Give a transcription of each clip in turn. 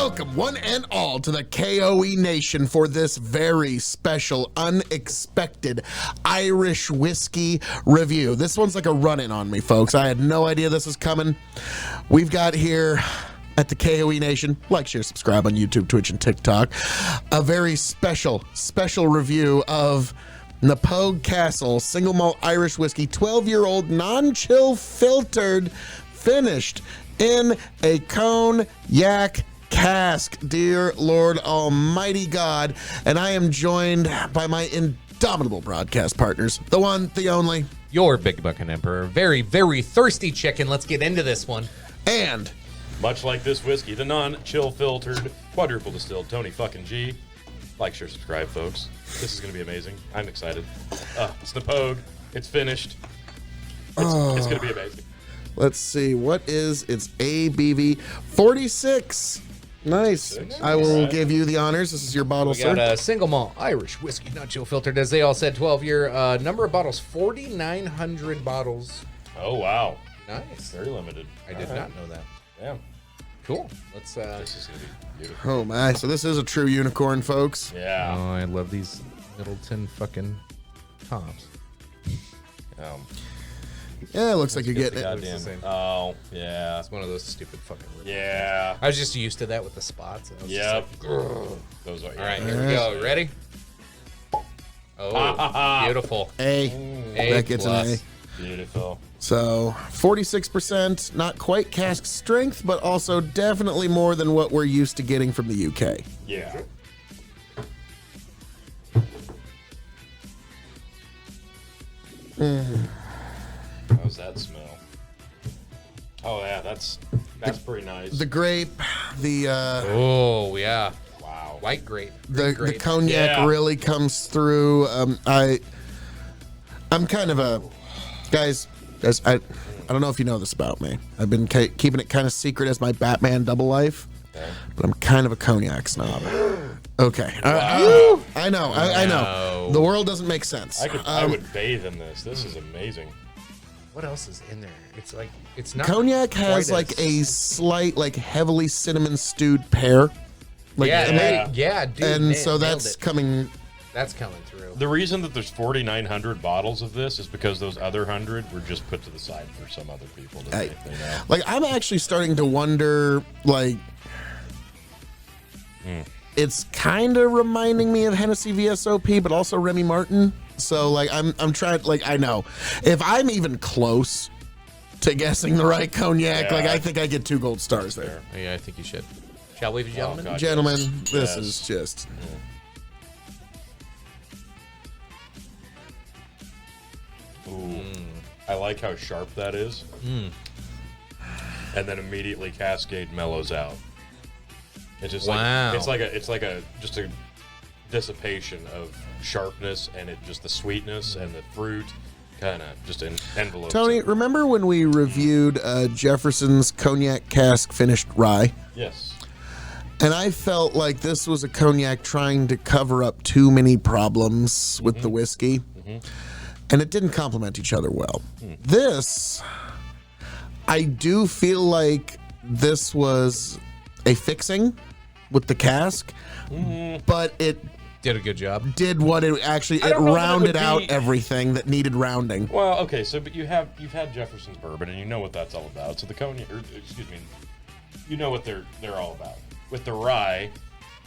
Welcome, one and all, to the K.O.E. Nation for this very special, unexpected Irish whiskey review. This one's like a run-in on me, folks. I had no idea this was coming. We've got here at the K.O.E. Nation, like, share, subscribe on YouTube, Twitch, and TikTok, a very special review of Knappogue Castle Single Malt Irish Whiskey, 12-year-old, non-chill filtered, finished in a Cognac cask, dear Lord Almighty God. And I am joined by my indomitable broadcast partners, the one, the only, your big bucking emperor, very, very thirsty chicken. Let's get into this one. And much like this whiskey, the non-chill filtered, quadruple distilled Tony fucking G. Like, share, subscribe, folks. This is going to be amazing. I'm excited. It's Knappogue. It's finished. It's going to be amazing. let's see, what is its ABV? 46. Nice. I will give you the honors. This is your bottle, We got a single malt Irish whiskey, not chill filtered, as they all said. 12-year number of bottles, 4,900 bottles. Oh, wow. Nice. Very limited. I did not know that. Yeah. Cool. Let's. This is going to be beautiful. Oh my! So this is a true unicorn, folks. Yeah. Oh, I love these Middleton fucking tops. Yeah, it looks like you're getting it. Goddamn. same. Oh, yeah. It's one of those stupid fucking. Yeah. I was just used to that with the spots. I was just Yep. like, "Grr." Those are. All right, here we go. Ready? Oh, beautiful. A. A That gets plus. an A. Beautiful. So 46%, not quite cask strength, but also definitely more than what we're used to getting from the UK. Yeah. How's that smell? Oh yeah, that's pretty nice. The grape, the Oh yeah, wow. white grape. the grape. cognac Yeah. really comes through. I'm kind of a guys. I don't know if you know this about me. I've been keeping it kind of secret as my Batman double life, but I'm kind of a cognac snob. Okay, Wow. I know. I know. The world doesn't make sense. I would bathe in this. This is amazing. What else is in there? It's like it's not. Cognac has quite like as- a slight, like heavily cinnamon stewed pear. Like, yeah, dude. and so nailed that's it. coming. That's coming through. The reason that there's 4,900 bottles of this is because those other 100 were just put to the side for some other people to make, you know? Like, I'm actually starting to wonder, like, it's kind of reminding me of Hennessy VSOP, but also Remy Martin. So, like, I'm trying, like, I know. If I'm even close to guessing the right cognac, Yeah. like, I think I get 2 gold stars there. Yeah, I think you should. Shall we, gentlemen? God, Gentlemen, yes. this Yes. is just... Ooh. I like how sharp that is. And then immediately Cascade mellows out. It's just Wow. like it's like a just a dissipation of sharpness, and it just the sweetness and the fruit kind of just envelopes Tony, it. remember when we reviewed Jefferson's Cognac Cask finished rye? Yes. And I felt like this was a cognac trying to cover up too many problems with the whiskey. And it didn't complement each other well. This, I do feel like this was a fixing with the cask, but it Did a good job. did what it actually, I it don't know that it rounded would out be- everything that needed rounding. Well, okay, so but you've had Jefferson's bourbon, and you know what that's all about. So the cognac, or excuse me, you know what they're all about. With the rye,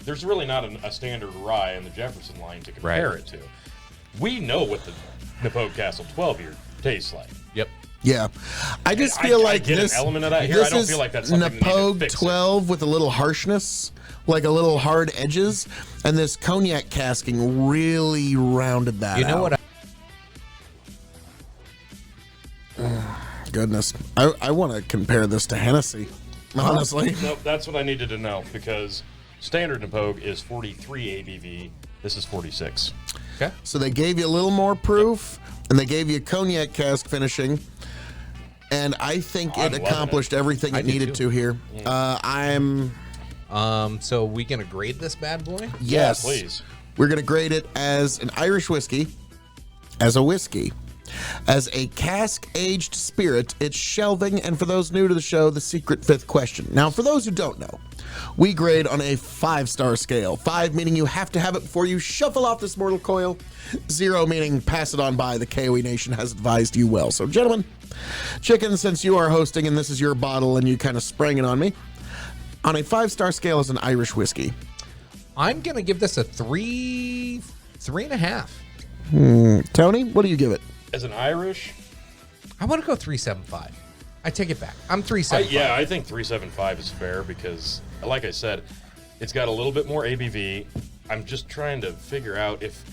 there's really not a standard rye in the Jefferson line to compare Right. it to. We know what the Knappogue Castle 12-year tastes like. Yep. Yeah. I just feel I like get this, an element of that here. this I don't is feel like that's something that needed Knappogue fixing. 12 with a little harshness, like a little hard edges, and this cognac casking really rounded that out. You know what? Goodness. I want to compare this to Hennessy, honestly. No, that's what I needed to know, because standard Knappogue is 43 ABV. This is 46. Okay. So they gave you a little more proof, and they gave you cognac cask finishing, and I think I'm it loving accomplished everything I it do needed too. to here. I'm... So we gonna grade this bad boy? Yes. Yeah, please. We're going to grade it as an Irish whiskey, as a whiskey. As a cask-aged spirit, it's shelving, and for those new to the show, the secret fifth question. Now, for those who don't know, we grade on a 5-star scale. 5 meaning you have to have it before you shuffle off this mortal coil. 0 meaning pass it on by. The K.O.E. Nation has advised you well. So, gentlemen, Chicken, since you are hosting and this is your bottle and you kind of sprang it on me, on a 5-star scale as an Irish whiskey, I'm going to give this a 3.5. Tony, what do you give it? As an Irish, I want to go 3.75. I take it back. I'm 3.75. yeah, I think 3.75 is fair because, like I said, it's got a little bit more ABV. I'm just trying to figure out if,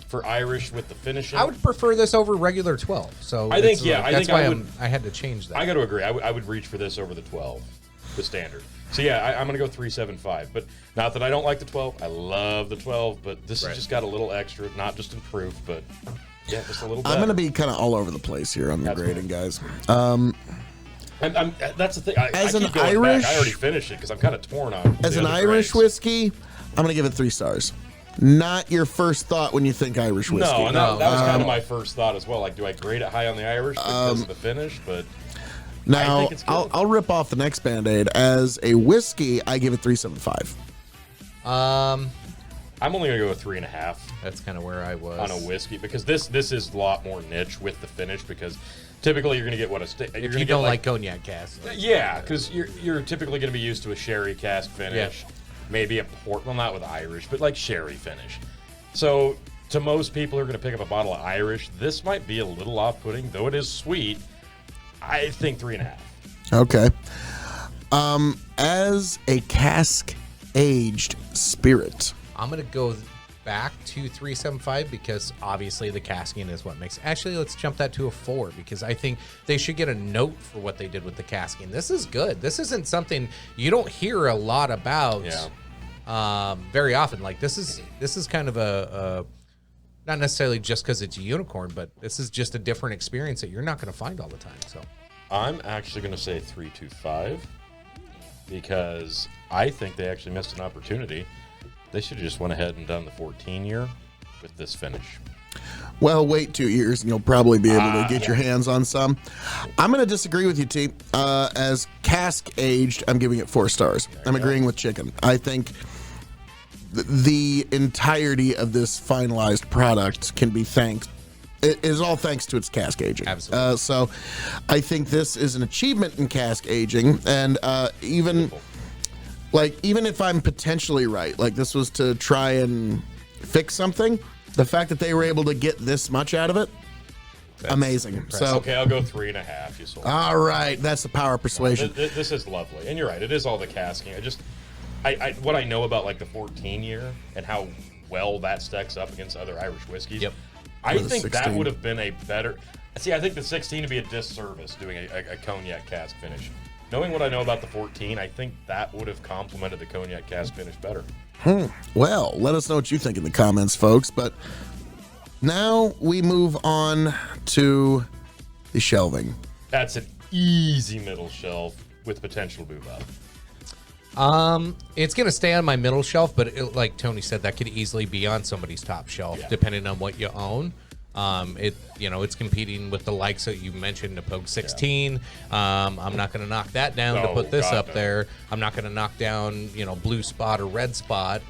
for Irish with the finishing, I would prefer this over regular 12. So I think, that's why I had to change that. I got to agree. I would reach for this over the 12, the standard. So yeah, I'm going to go 3.75. But not that I don't like the 12. I love the 12, but this has just got a little extra, not just in proof, but yeah, just a little bit. I'm going to be kind of all over the place here on the grading, guys. That's the thing. I an keep going Irish- back. I already finished it because I'm kind of torn on As the an other Irish grades. whiskey, I'm going to give it 3 stars. Not your first thought when you think Irish whiskey. No, and that was kind of my first thought as well. Like, do I grade it high on the Irish because of the finish? But I Now, think it's good. I'll rip off the next Band-Aid. As a whiskey, I give it 3.75. I'm only gonna go with 3.5 That's kind of where I was. on a whiskey because this is a lot more niche with the finish because typically you're gonna get what If you don't like cognac cask. yeah, because you're typically gonna be used to a sherry cask finish, maybe a port. Well, not with Irish, but like sherry finish. So to most people who are gonna pick up a bottle of Irish, this might be a little off-putting, though it is sweet. I think 3.5. Okay. As a cask-aged spirit, I'm going to go back to 3.75 because obviously the casking is what makes. Actually, let's jump that to a 4 because I think they should get a note for what they did with the casking. This is good. This isn't something you don't hear a lot about very often. Like this is kind of a not necessarily just because it's a unicorn, but this is just a different experience that you're not going to find all the time. So I'm actually going to say 3.25 because I think they actually missed an opportunity. They should have just went ahead and done the 14-year with this finish. well, wait 2 years and you'll probably be able to get your hands on some. I'm going to disagree with you, T. As cask-aged, I'm giving it 4 stars. I'm agreeing with Chicken. I think the entirety of this finalized product can be thanked. It is all thanks to its cask aging. Absolutely. So I think this is an achievement in cask aging. And even if I'm potentially right, like this was to try and fix something, the fact that they were able to get this much out of it, amazing. So Okay, I'll go 3.5. You sold me. all right, that's the power of persuasion. This is lovely, and you're right. It is all the casking. I what I know about like the 14-year and how well that stacks up against other Irish whiskeys. Yep. I Or the think that 16. would have been a better. See, I think the 16 would be a disservice doing a cognac cask finish. Knowing what I know about the 14, I think that would have complemented the cognac cask finish better. Well, let us know what you think in the comments, folks. But now we move on to the shelving. That's an easy middle shelf with potential to move up. It's gonna stay on my middle shelf, but like Tony said, that could easily be on somebody's top shelf, depending on what you own. It's competing with the likes that you mentioned, Knappogue 16. I'm not gonna knock that down to No, put this God, up no. there. I'm not gonna knock down, blue spot or red spot.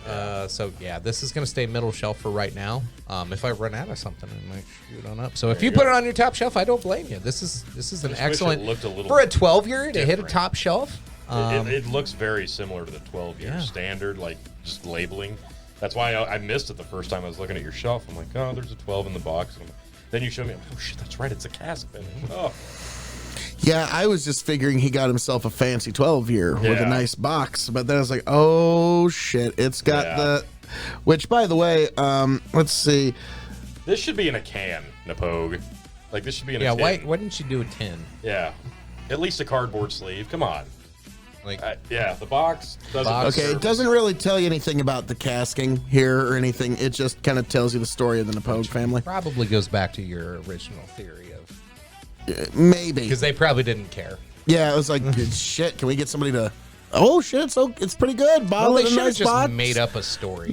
So this is gonna stay middle shelf for right now. If I run out of something, I might shoot on up. So if you put it on your top shelf, I don't blame you. This is an wish it excellent looked a little for a 12-year to hit a different. top shelf. It looks very similar to the 12-year Yeah. standard, like just labeling. That's why I missed it the first time I was looking at your shelf. I'm like, oh, there's a 12 in the box. And then you showed me, oh shit, that's right, it's a cask finish. Oh, Yeah, I was just figuring he got himself a fancy 12-year with a Yeah. nice box, but then I was like, oh shit, it's got Yeah. which, by the way, let's see. this should be in a can, Knappogue. Like this should be in a Yeah, tin. why didn't you do a 10? Yeah, at least a cardboard sleeve. Come on. Like Yeah, the box doesn't. Box. Okay, it doesn't really tell you anything about the casking here or anything. It just kind of tells you the story of the Knappogue family. probably goes back to your original theory of Maybe. because they probably didn't care. Yeah, it was like, shit, can we get somebody to Oh shit! So it's pretty good. Bottle Well, in they a should have nice just spot. made up a story.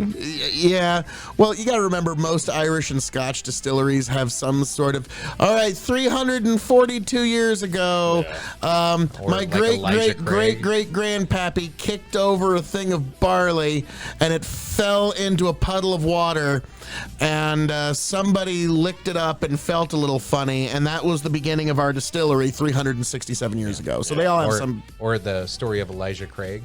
Yeah. Well, you got to remember most Irish and Scotch distilleries have some sort of. All right, 342 years ago, Or my like great Elijah great great Craig. great grandpappy kicked over a thing of barley, and it fell into a puddle of water, and somebody licked it up and felt a little funny, and that was the beginning of our distillery 367 years ago. So they all have some. Or the story of Elijah Craig.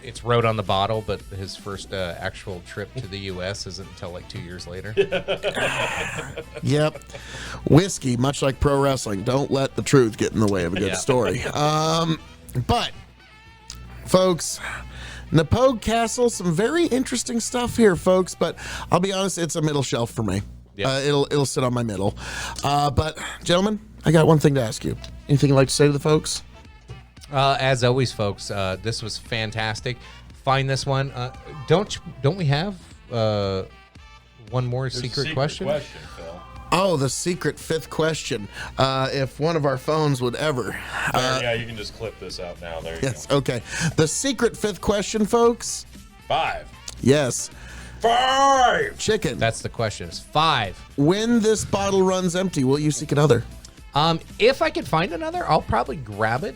It's wrote on the bottle, but his first actual trip to the U.S. isn't until like 2 years later. Yep. Whiskey, much like pro wrestling, don't let the truth get in the way of a good story. But, folks, Knappogue Castle, some very interesting stuff here, folks, but I'll be honest, it's a middle shelf for me. Yep. It'll sit on my middle. But, gentlemen, I got one thing to ask you. Anything you'd like to say to the folks? As always, folks, this was fantastic. Find this one. Don't we have one more There's a secret question? Phil. Oh, the secret fifth question. If one of our phones would ever. Yeah, you can just clip this out now. There you Yes, go. okay. The secret fifth question, folks. 5. Yes. 5. Chicken. That's the question. It's 5. When this bottle runs empty, will you seek another? If I could find another, I'll probably grab it.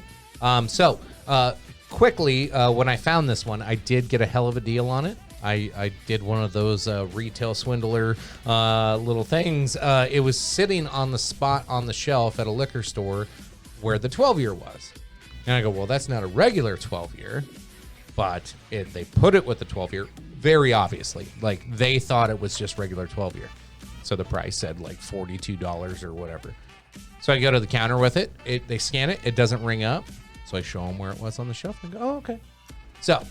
Quickly, when I found this one, I did get a hell of a deal on it. I did one of those retail swindler little things. It was sitting on the spot on the shelf at a liquor store where the 12-year was. And I go, well, that's not a regular 12-year, but they put it with the 12-year very obviously. Like, they thought it was just regular 12-year. So the price said like $42 or whatever. So I go to the counter with it. They scan it. It doesn't ring up. So I show them where it was on the shelf and go, oh, okay. So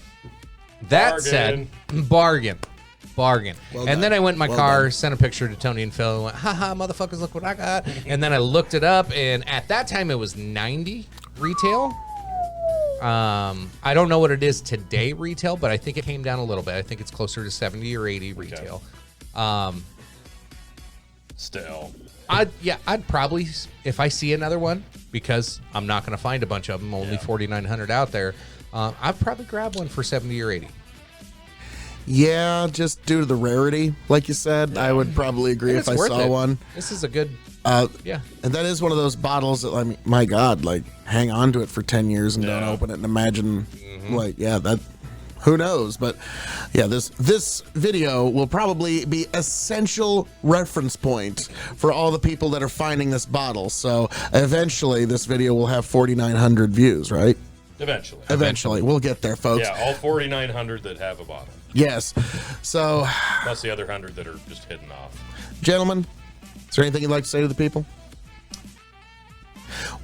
that said, bargain. Well And done. then I went in my Well car, done. sent a picture to Tony and Phil and went, haha, motherfuckers, look what I got. And then I looked it up, and at that time it was 90 retail. I don't know what it is today retail, but I think it came down a little bit. I think it's closer to 70 or 80 retail. Still. I'd probably, if I see another one, because I'm not going to find a bunch of them, only 4,900 out there, I'd probably grab one for 70 or 80. Yeah, just due to the rarity, like you said, I would probably agree And if it's I worth saw it. one. This is a good, yeah. And that is one of those bottles that, I mean, my God, like, hang on to it for 10 years and don't Yeah. open it and imagine, like, yeah, that, who knows? But yeah, this video will probably be essential reference point for all the people that are finding this bottle. So eventually this video will have 4,900 views, right? Eventually. We'll get there, folks. Yeah, all 4,900 that have a bottle. Yes. So, Plus the other 100 that are just hidden off. gentlemen, is there anything you'd like to say to the people?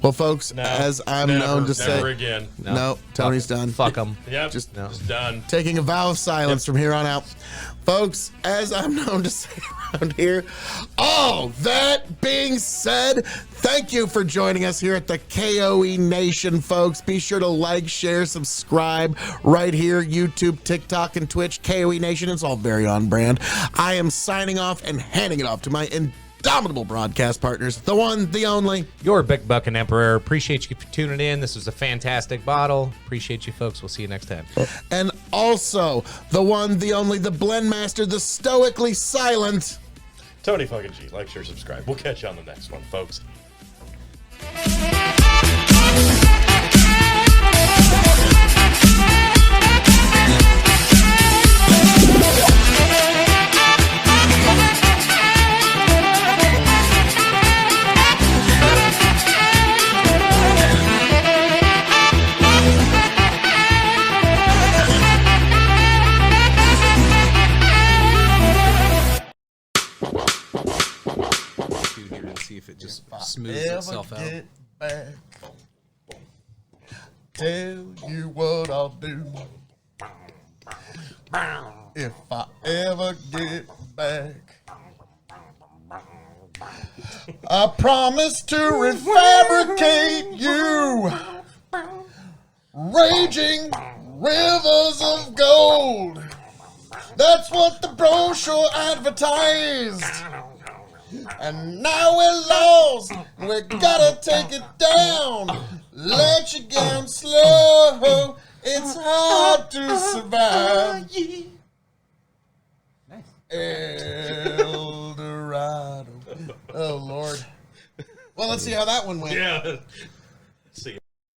Well, folks, No, as I'm never, known to say, never again. no, Tony's done. Fuck them. Yep, Just- just done. Taking a vow of silence from here on out. Folks, as I'm known to say around here, all that being said, thank you for joining us here at the K.O.E. Nation, folks. Be sure to like, share, subscribe right here, YouTube, TikTok, and Twitch. K.O.E. Nation, it's all very on brand. I am signing off and handing it off to my indomitable broadcast partners, the one, the only. Your Big Bucking Emperor. Appreciate you for tuning in. This was a fantastic bottle. Appreciate you, folks. We'll see you next time. And also, the one, the only, the blend master, the stoically silent. Tony fucking G. Like, share, subscribe. We'll catch you on the next one, folks. Here and see if it just smooths itself out. Back, tell you what I'll do. If I ever get back, I promise to refabricate you. Raging rivers of gold. That's what the brochure advertised. And now we're lost. We gotta take it down. Let you down slow. It's hard to survive. Nice. El Dorado. Oh, Lord. Well, let's see how that one went. Yeah.